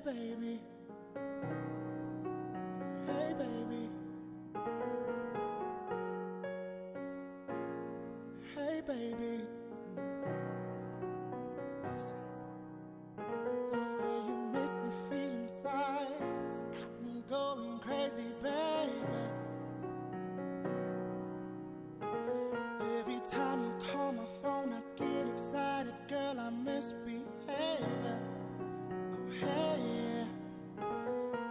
baby, hey baby, hey baby. Listen, the way you make me feel inside, it's got me going crazy, baby. Every time you call my phone, I get excited, girl, I misbehave. Oh hey, yeah.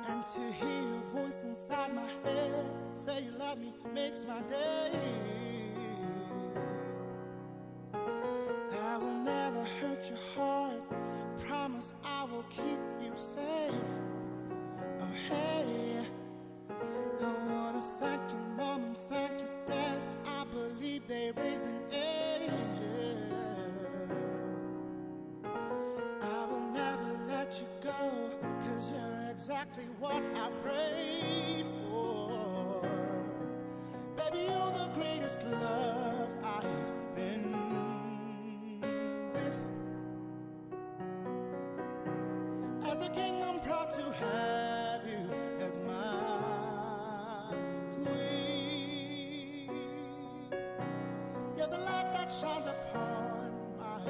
And to hear your voice inside my head say you love me makes my day. I will never hurt your heart, promise I will keep you safe. Oh hey, I wanna thank your mom and thank your dad, I believe they raised an angel. I will never let you go, 'cause you're exactly what I prayed for. Baby, you're the greatest love I've been with. As a king, I'm proud to have you as my queen. You're the light that shines upon my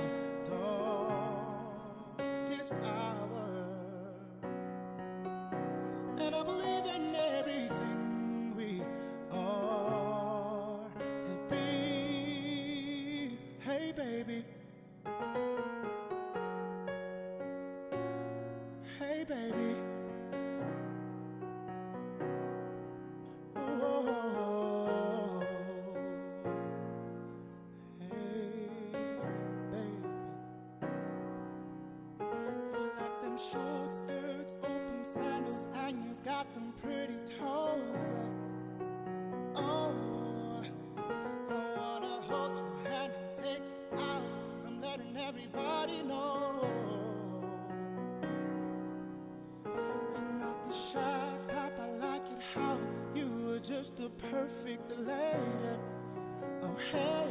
darkest hour, and I believe in everything we are to be. Hey baby, hey baby, oh, hey baby. You like them short skirts, open sandals, and you got them pretty toes. Oh, I wanna hold your hand and take you out. I'm letting everybody know. You're not the shy type, I like it how you were just the perfect lady. Oh hey,